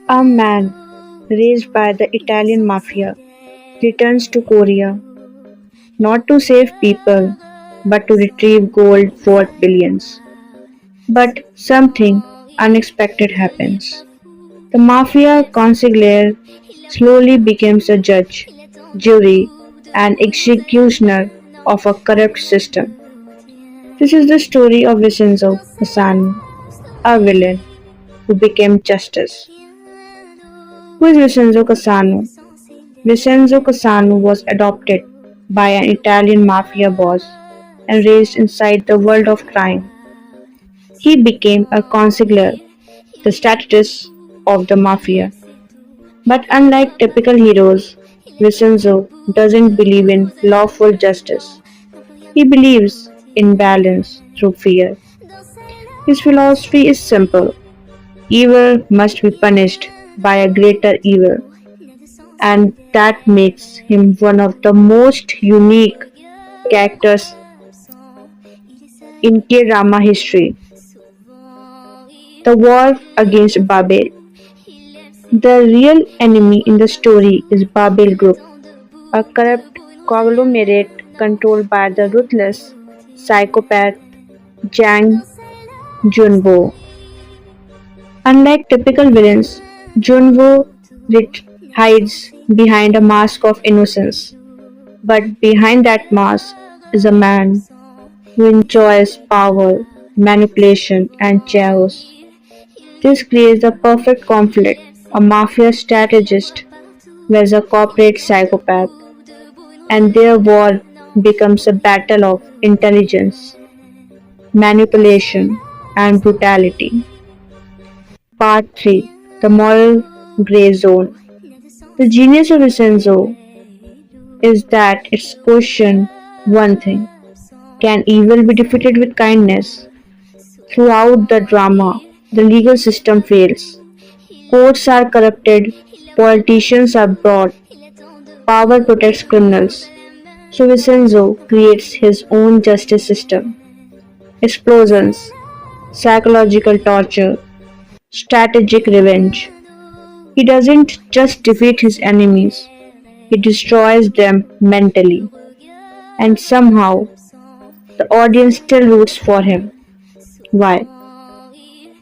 A man raised by the Italian mafia returns to Korea not to save people but to retrieve gold worth billions. But something unexpected happens. The mafia consigliere slowly becomes a judge, jury, and executioner of a corrupt system. This is the story of Vincenzo Cassano, a villain who became justice. Who is Vincenzo Cassano? Vincenzo Cassano was adopted by an Italian mafia boss and raised inside the world of crime. He became a consigliere, the status of the mafia. But unlike typical heroes, Vincenzo doesn't believe in lawful justice. He believes in balance through fear. His philosophy is simple: evil must be punished by a greater evil, and that makes him one of the most unique characters in K-drama history. The war against Babel. The real enemy in the story is Babel Group, a corrupt conglomerate controlled by the ruthless psychopath Jang Jun-woo. Unlike typical villains, Jun-woo hides behind a mask of innocence, but behind that mask is a man who enjoys power, manipulation, and chaos. This creates the perfect conflict. A mafia strategist versus a corporate psychopath, and their war becomes a battle of intelligence, manipulation, and brutality. Part 3: The Moral Grey Zone. The genius of Vincenzo is that it's question one thing: can evil be defeated with kindness? Throughout the drama, the legal system fails. Courts are corrupted, politicians are brought, power protects criminals. So Vincenzo creates his own justice system. Explosions, psychological torture, strategic revenge. He doesn't just defeat his enemies, he destroys them mentally. And somehow, the audience still roots for him. Why?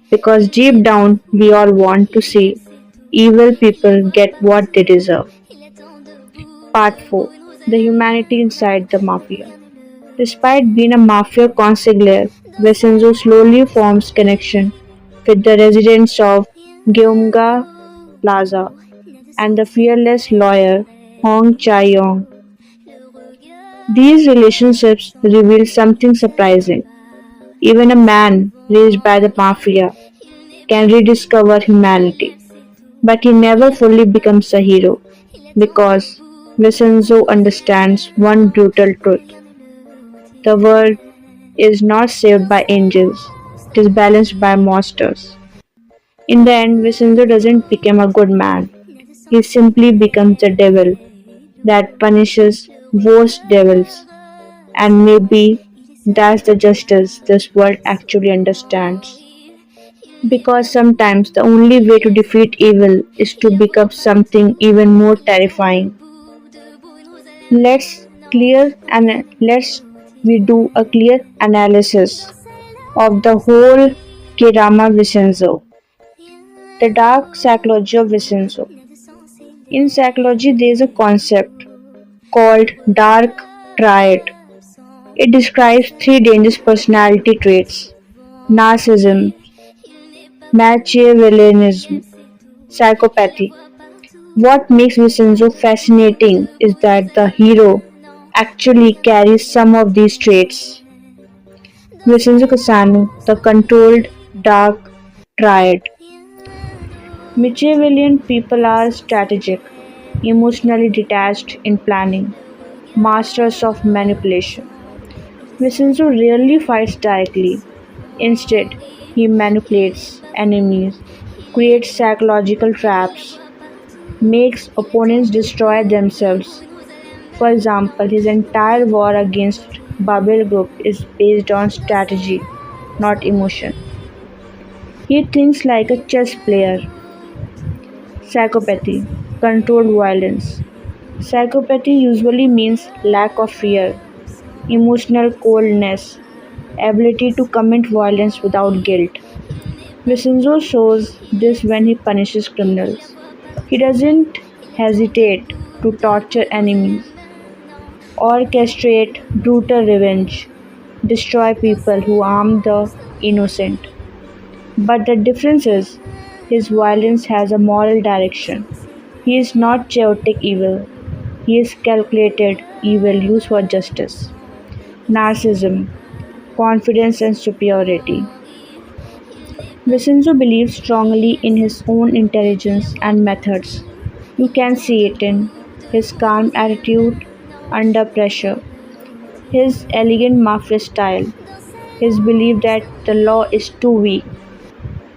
Because deep down we all want to see evil people get what they deserve. Part 4: The Humanity Inside the Mafia. Despite being a mafia consigliere, Vincenzo slowly forms connection with the residents of Gyeongga Plaza and the fearless lawyer Hong Chae-yong. These relationships reveal something surprising. Even a man raised by the mafia can rediscover humanity, but he never fully becomes a hero because Vincenzo understands one brutal truth: the world is not saved by angels, it is balanced by monsters. In the end, Vincenzo doesn't become a good man, he simply becomes the devil that punishes worst devils, and maybe that's the justice this world actually understands. Because sometimes the only way to defeat evil is to become something even more terrifying. Let's we do a clear analysis of the whole Kirama Vincenzo. The dark psychology of Vincenzo. In psychology, there is a concept called Dark Triad. It describes three dangerous personality traits: narcissism, Machiavellianism, psychopathy. What makes Vincenzo fascinating is that the hero actually carries some of these traits. Vincenzo Cassano, the controlled dark triad. Machiavellian people are strategic, emotionally detached in planning, masters of manipulation. Vincenzo rarely fights directly. Instead, he manipulates enemies, creates psychological traps, makes opponents destroy themselves. For example, his entire war against Babel Group is based on strategy, not emotion. He thinks like a chess player. Psychopathy, controlled violence. Psychopathy usually means lack of fear, emotional coldness, ability to commit violence without guilt. Vincenzo shows this when he punishes criminals. He doesn't hesitate to torture enemies, orchestrate brutal revenge, destroy people who harm the innocent. But the difference is, his violence has a moral direction. He is not chaotic evil, he is calculated evil used for justice. Narcissism, confidence and superiority. Vincenzo believes strongly in his own intelligence and methods. You can see it in his calm attitude under pressure, his elegant mafia style, his belief that the law is too weak,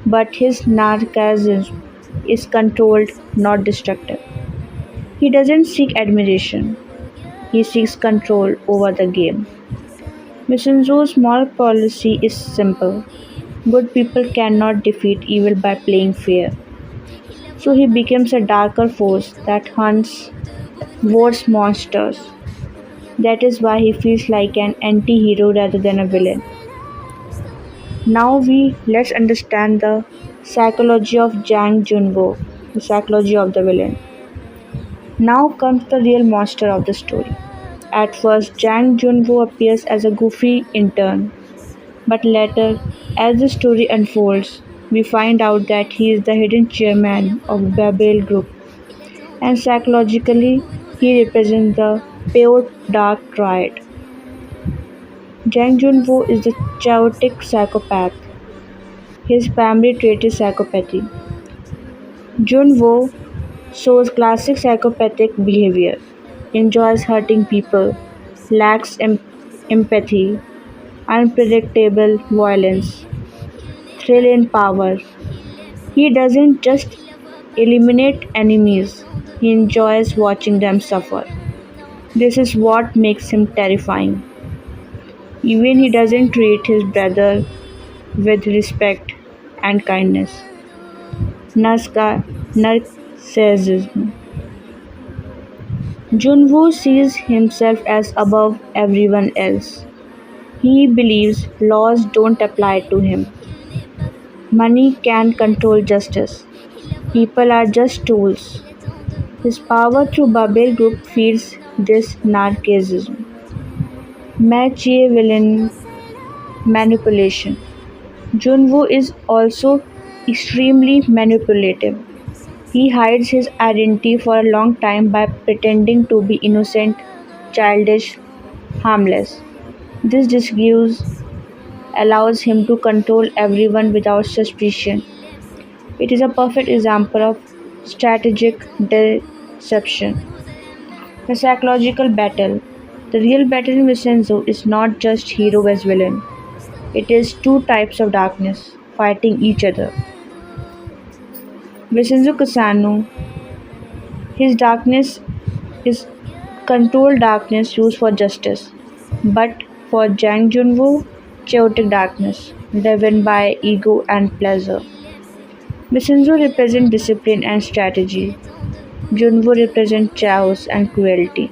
but his narcissism is controlled, not destructive. He doesn't seek admiration, he seeks control over the game. Vincenzo's moral policy is simple. Good people cannot defeat evil by playing fair. So he becomes a darker force that hunts worse monsters. That is why he feels like an anti-hero rather than a villain. Now let's understand the psychology of Jang Jun-woo, the psychology of the villain. Now comes the real monster of the story. At first, Jang Jun-woo appears as a goofy intern, but later, as the story unfolds, we find out that he is the hidden chairman of Babel Group, and psychologically, he represents the pure Dark Triad. Jang Jun-woo is the chaotic psychopath. His primary trait is psychopathy. Jun-woo shows classic psychopathic behavior, enjoys hurting people, lacks empathy, unpredictable violence, thrill in power. He doesn't just eliminate enemies, he enjoys watching them suffer. This is what makes him terrifying. Even he doesn't treat his brother with respect and kindness. Narcissism. Junwoo sees himself as above everyone else. He believes laws don't apply to him. Money can control justice. People are just tools. His power through Babel Group feeds this narcissism. Machiavellian manipulation. Junwoo is also extremely manipulative. He hides his identity for a long time by pretending to be innocent, childish, harmless. This disguise allows him to control everyone without suspicion. It is a perfect example of strategic deception. The psychological battle. The real battle in Vincenzo is not just hero vs villain. It is two types of darkness fighting each other. Vincenzo Cassano, his darkness is controlled darkness used for justice, but for Jang Jun-woo, chaotic darkness driven by ego and pleasure. Vincenzo represents discipline and strategy. Jun-woo represents chaos and cruelty.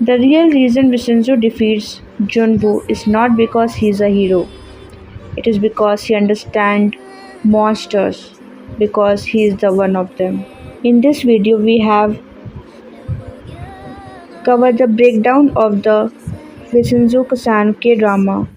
The real reason Vincenzo defeats Jun-woo is not because he is a hero. It is because he understands monsters, because he is the one of them. In this video, we have covered the breakdown of the Vincenzo Cassano K-drama.